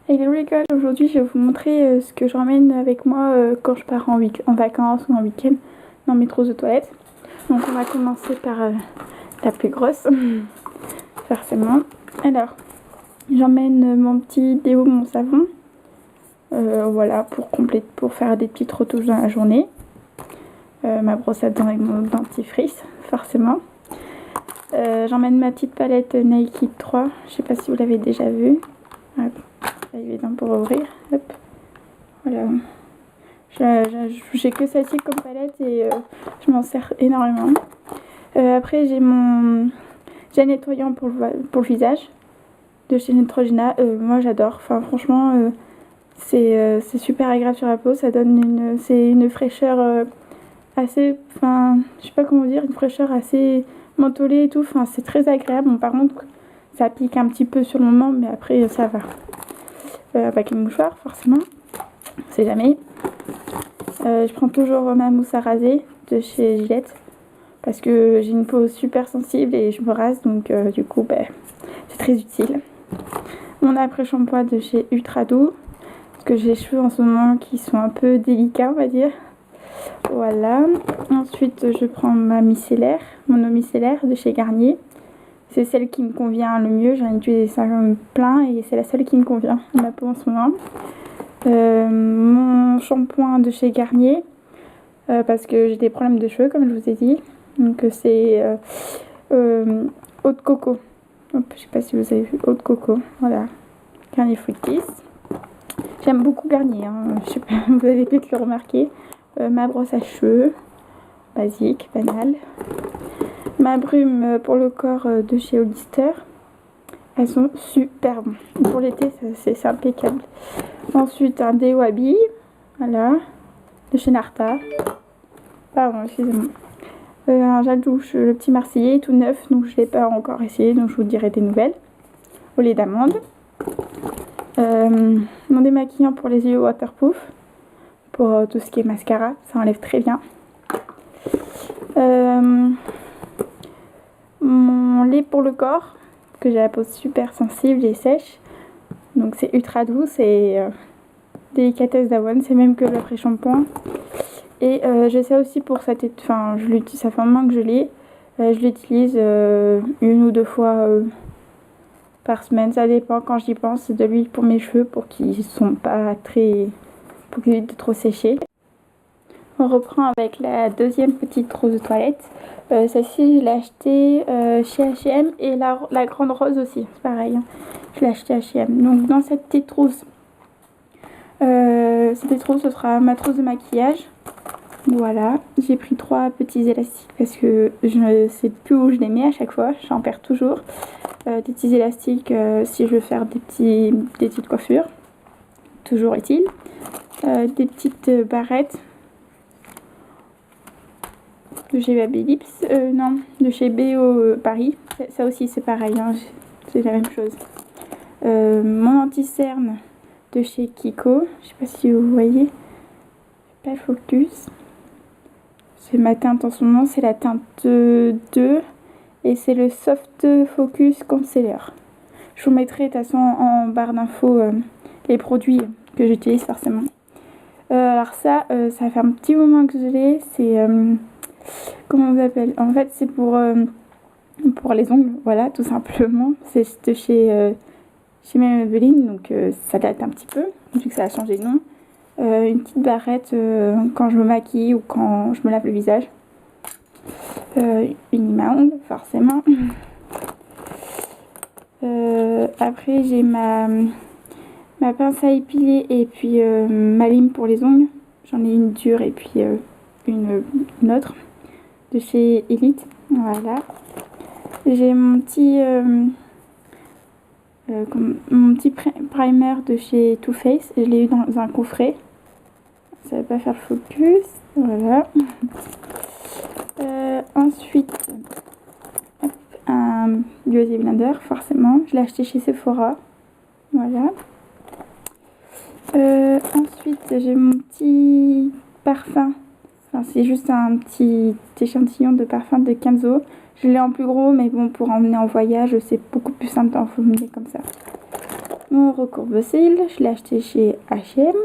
Hello les gars, aujourd'hui je vais vous montrer ce que je ramène avec moi quand je pars en vacances ou en week-end dans mes trousses de toilette. Donc on va commencer par la plus grosse, forcément. Alors, j'emmène mon petit déo, mon savon, voilà, pour faire des petites retouches dans la journée. Ma brosse à dents avec mon dentifrice, forcément. J'emmène ma petite palette Nike 3, je sais pas si vous l'avez déjà vue. Hop. Évident pour ouvrir, hop, voilà. J'ai que celle-ci comme palette et je m'en sers énormément. Après j'ai mon gel nettoyant pour le visage de chez Neutrogena. Moi j'adore, enfin franchement c'est super agréable sur la peau, ça donne une fraîcheur assez, enfin je sais pas comment dire, une fraîcheur assez mentholée et tout, enfin c'est très agréable. Bon, par contre ça pique un petit peu sur le moment mais après ça va. Avec les mouchoirs forcément, on sait jamais. Je prends toujours ma mousse à raser de chez Gillette parce que j'ai une peau super sensible et je me rase, donc du coup c'est très utile. Mon après-shampoing de chez Ultra Doux parce que j'ai les cheveux en ce moment qui sont un peu délicats, on va dire. Voilà. Ensuite je prends ma micellaire, mon eau micellaire de chez Garnier. C'est celle qui me convient le mieux, j'en ai utilisé ça plein et c'est la seule qui me convient à ma peau en ce moment. Mon shampoing de chez Garnier, parce que j'ai des problèmes de cheveux comme je vous ai dit. Donc c'est eau de coco. Hop, je sais pas si vous avez vu, eau de coco, voilà. Garnier Fructis. J'aime beaucoup Garnier, hein. Je sais pas, vous avez peut-être le remarqué. Ma brosse à cheveux, basique, banale. Ma brume pour le corps de chez Hollister. Elles sont super bonnes. Pour l'été, c'est impeccable. Ensuite, un déo à billes. Voilà. De chez Narta. Pardon, excusez-moi. Un gel douche, le petit Marseillais, tout neuf. Donc, je ne l'ai pas encore essayé. Donc, je vous dirai des nouvelles. Au lait d'amande. Mon démaquillant pour les yeux waterproof. Pour tout ce qui est mascara. Ça enlève très bien. Mon lait pour le corps, que j'ai la peau super sensible et sèche, donc c'est ultra doux, c'est délicatesse d'avoine, c'est même que l'après-shampoing. Et j'ai ça aussi pour cette, enfin je l'utilise, ça fait un moment que je l'ai, je l'utilise une ou deux fois par semaine, ça dépend quand j'y pense. C'est de l'huile pour mes cheveux pour qu'ils sont pas très, pour qu'ils évitent de trop sécher. On reprend avec la deuxième petite trousse de toilette. Celle-ci, je l'ai achetée chez H&M et la grande rose aussi, c'est pareil. Hein. Je l'ai achetée chez H&M. Donc dans cette petite trousse, ce sera ma trousse de maquillage. Voilà, j'ai pris 3 petits élastiques parce que je ne sais plus où je les mets à chaque fois, j'en perds toujours. Des petits élastiques si je veux faire des petites coiffures, toujours utile. Des petites barrettes de chez Baby Lips, non, de chez BO Paris, ça aussi c'est pareil, hein, c'est la même chose. Mon anti-cerne de chez Kiko, je sais pas si vous voyez, pas focus, c'est ma teinte en ce moment, c'est la teinte 2 et c'est le Soft Focus Concealer. Je vous mettrai de toute façon en barre d'infos les produits que j'utilise forcément. Alors ça fait un petit moment que je l'ai, c'est... comment on s'appelle, en fait c'est pour les ongles, voilà, tout simplement. C'est de chez Maybelline, donc ça date un petit peu vu que ça a changé de nom. Une petite barrette quand je me maquille ou quand je me lave le visage. Une lime à ongles forcément. Après j'ai ma pince à épiler et puis ma lime pour les ongles. J'en ai une dure et puis une autre de chez Elite, voilà. J'ai mon petit primer de chez Too Faced, je l'ai eu dans un coffret, ça va pas faire le focus, voilà. Ensuite hop, un beauty blender forcément, je l'ai acheté chez Sephora, voilà. Ensuite j'ai mon petit parfum. Enfin, c'est juste un petit échantillon de parfum de Kenzo. Je l'ai en plus gros, mais bon, pour emmener en voyage, c'est beaucoup plus simple d'en emmener comme ça. mon recourbe-cils, je l'ai acheté chez H&M.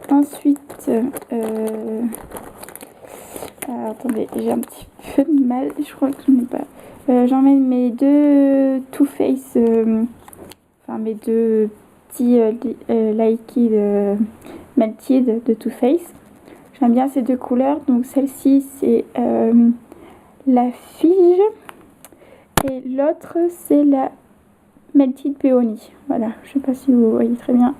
Ensuite, attendez, j'ai un petit peu de mal, je crois que je n'ai pas. J'emmène mes deux Too Faced, enfin mes deux petits liquid melted de Too Faced. J'aime bien ces deux couleurs, donc celle-ci c'est la Fige et l'autre c'est la Melted Peony. Voilà, je sais pas si vous voyez très bien.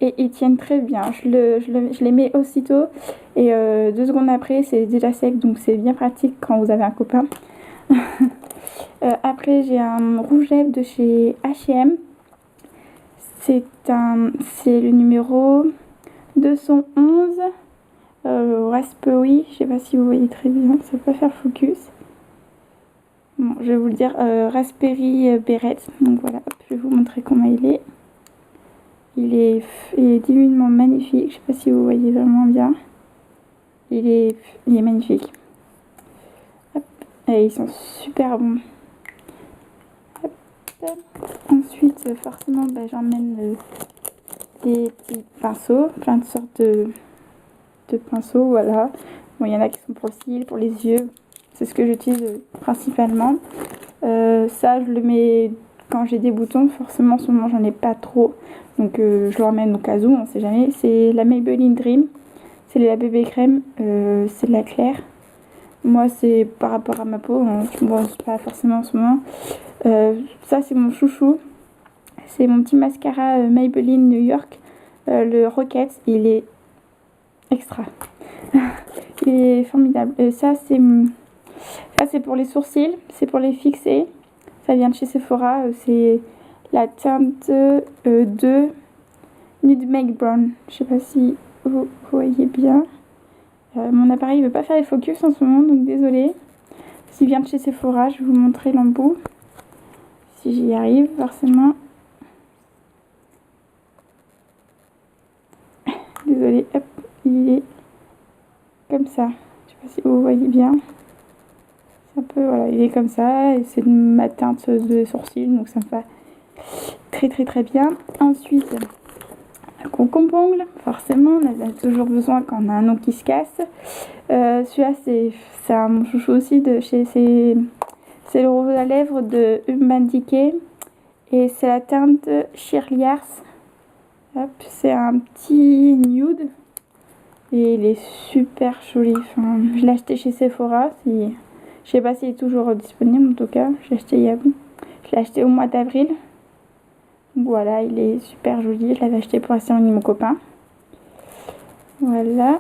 Et ils tiennent très bien. Je les mets aussitôt et 2 secondes après c'est déjà sec, donc c'est bien pratique quand vous avez un copain. Après j'ai un rouge lèvres de chez H&M. C'est le numéro 211 Raspberry. Je sais pas si vous voyez très bien, ça peut faire focus. Bon, je vais vous le dire, Raspberry Beret. Donc voilà, je vais vous montrer comment il est. Il est divinement magnifique. Je sais pas si vous voyez vraiment bien. Il est magnifique. Hop. Et ils sont super bons. Hop. Ensuite, forcément, j'emmène des petits pinceaux, plein de sortes de pinceaux. Voilà. Bon, il y en a qui sont pour le cils, pour les yeux. C'est ce que j'utilise principalement. Ça, je le mets quand j'ai des boutons. Forcément, en ce moment, j'en ai pas trop. Donc, je le ramène au cas où, on sait jamais. C'est la Maybelline Dream. C'est la bébé crème. C'est de la claire. Moi, c'est par rapport à ma peau. Bon, c'est pas forcément en ce moment. Ça, c'est mon chouchou. C'est mon petit mascara Maybelline New York. Le Rocket. Il est extra. Il est formidable. Ça, c'est pour les sourcils, c'est pour les fixer. Ça vient de chez Sephora. C'est la teinte 2 Nude Make Brown. Je sais pas si vous voyez bien. Mon appareil ne veut pas faire les focus en ce moment, donc désolé. S'il vient de chez Sephora, je vais vous montrer l'embout. Si j'y arrive, forcément. Désolé, hop, il est comme ça. Je sais pas si vous voyez bien. Un peu, voilà, il est comme ça et c'est ma teinte de sourcils, donc ça me va très très très bien. Ensuite, un concombre, forcément, on en a toujours besoin quand on a un ongle qui se casse. Celui-là, c'est mon chouchou aussi de chez c'est le rouge à lèvres de Urban Decay et c'est la teinte Shirley Ars. Hop, c'est un petit nude et il est super joli. Enfin, je l'ai acheté chez Sephora. Je sais pas s'il est toujours disponible, en tout cas, je l'ai acheté au mois d'avril. Voilà, il est super joli, je l'avais acheté pour la cérémonie de mon copain. Voilà.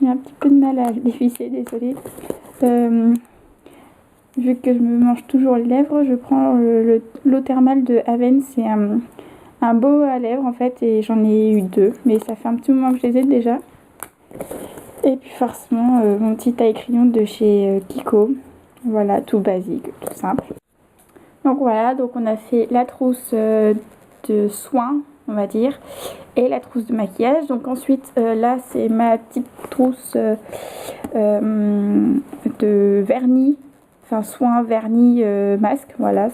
J'ai un petit peu de mal à le dévisser, désolée. Vu que je me mange toujours les lèvres, je prends l'eau thermale de Aven. C'est un beau à lèvres en fait, et j'en ai eu 2, mais ça fait un petit moment que je les ai déjà. Et puis forcément mon petit taille-crayon de chez Kiko. Voilà, tout basique, tout simple. Donc voilà, donc on a fait la trousse de soins, on va dire, et la trousse de maquillage. Donc ensuite, là c'est ma petite trousse de vernis, enfin soins, vernis, masque. Voilà,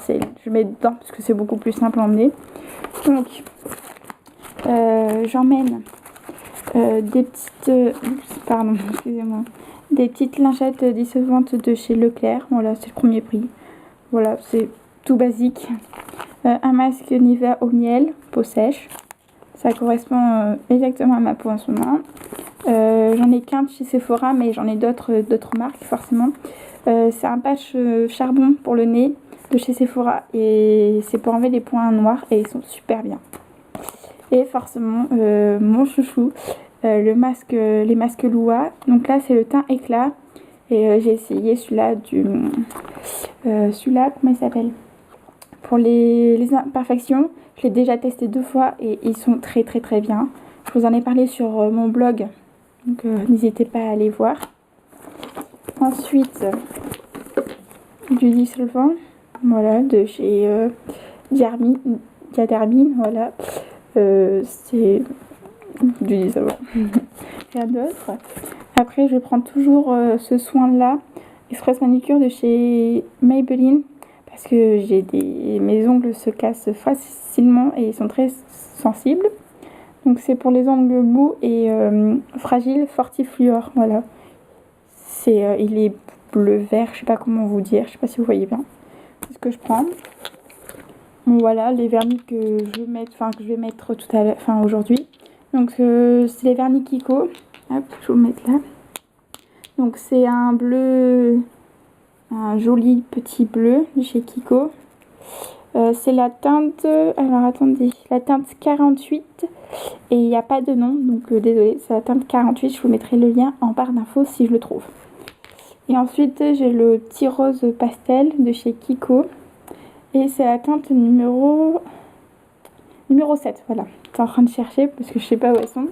je mets dedans parce que c'est beaucoup plus simple à emmener. Donc j'emmène des petites lingettes dissolvantes de chez Leclerc. Voilà, c'est le premier prix. Voilà, c'est tout basique. Un masque Nivea au miel, peau sèche. Ça correspond exactement à ma peau en ce moment. J'en ai qu'un de chez Sephora, mais j'en ai d'autres marques forcément. C'est un patch charbon pour le nez de chez Sephora et c'est pour enlever les points noirs et ils sont super bien. Et forcément mon chouchou, les masques Lua. Donc là c'est le teint éclat et j'ai essayé celui-là comment il s'appelle, pour les imperfections. Je l'ai déjà testé 2 fois et ils sont très très très bien. Je vous en ai parlé sur mon blog, donc n'hésitez pas à aller voir. Ensuite du dissolvant, voilà, de chez Diadermine, voilà. C'est du dissolvant. Rien d'autre. Après je prends toujours ce soin là, Express Manicure de chez Maybelline, parce que mes ongles se cassent facilement et ils sont très sensibles. Donc c'est pour les ongles mous et fragiles, Fortifluor, voilà. Il est bleu vert, je sais pas comment vous dire, je sais pas si vous voyez bien. C'est ce que je prends. Bon, voilà les vernis que je vais mettre tout à l'heure, aujourd'hui. Donc c'est les vernis Kiko. Hop, je vais vous mettre là. Donc c'est un bleu, un joli petit bleu de chez Kiko. C'est la teinte, alors attendez, la teinte 48 et il n'y a pas de nom, donc désolé, c'est la teinte 48, je vous mettrai le lien en barre d'infos si je le trouve. Et ensuite j'ai le petit rose pastel de chez Kiko et c'est la teinte numéro 7, voilà. J'étais en train de chercher parce que je sais pas où elles sont.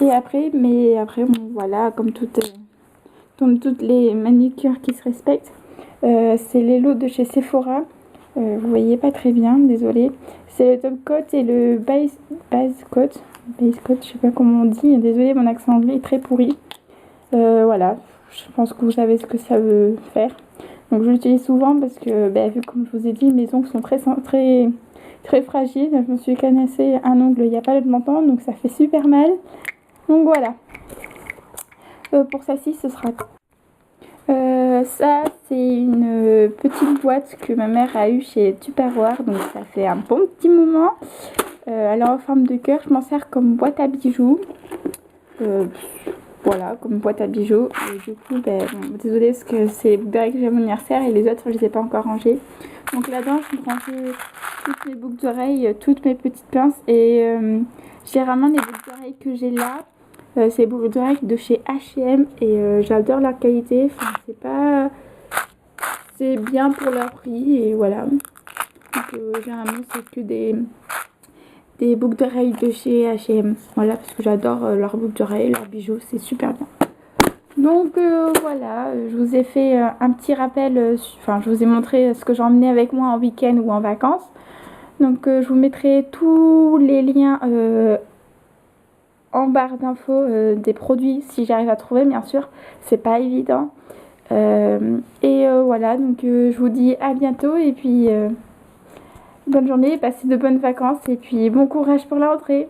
Et après, bon, voilà, comme toutes les manucures qui se respectent, c'est les lots de chez Sephora. Vous voyez pas très bien, désolé. C'est le top coat et le base coat. Base coat, je sais pas comment on dit. Désolé, mon accent anglais est très pourri. Voilà, je pense que vous savez ce que ça veut faire. Donc je l'utilise souvent parce que, vu comme je vous ai dit, mes ongles sont très fragiles. Je me suis cassé un ongle il n'y a pas longtemps, donc ça fait super mal. Donc voilà. Pour celle-ci, ce sera ça, c'est une petite boîte que ma mère a eue chez Tupperware, donc ça fait un bon petit moment. Elle est en forme de cœur, je m'en sers comme boîte à bijoux. Voilà, comme boîte à bijoux. Et du coup, bon, désolée parce que c'est direct que j'ai mon anniversaire et les autres, je les ai pas encore rangés. Donc là-dedans, je vais ranger toutes mes boucles d'oreilles, toutes mes petites pinces et généralement les boucles d'oreilles que j'ai là. C'est des boucles d'oreilles de chez H&M et j'adore leur qualité. C'est bien pour leur prix et voilà. Donc généralement c'est que des boucles d'oreilles de chez H&M. Voilà, parce que j'adore leurs boucles d'oreilles, leurs bijoux, c'est super bien. Donc voilà, je vous ai fait un petit rappel, je vous ai montré ce que j'ai emmené avec moi en week-end ou en vacances. Donc je vous mettrai tous les liens en barre d'infos des produits si j'arrive à trouver, bien sûr, c'est pas évident. Voilà, donc je vous dis à bientôt et puis bonne journée, passez de bonnes vacances et puis bon courage pour la rentrée.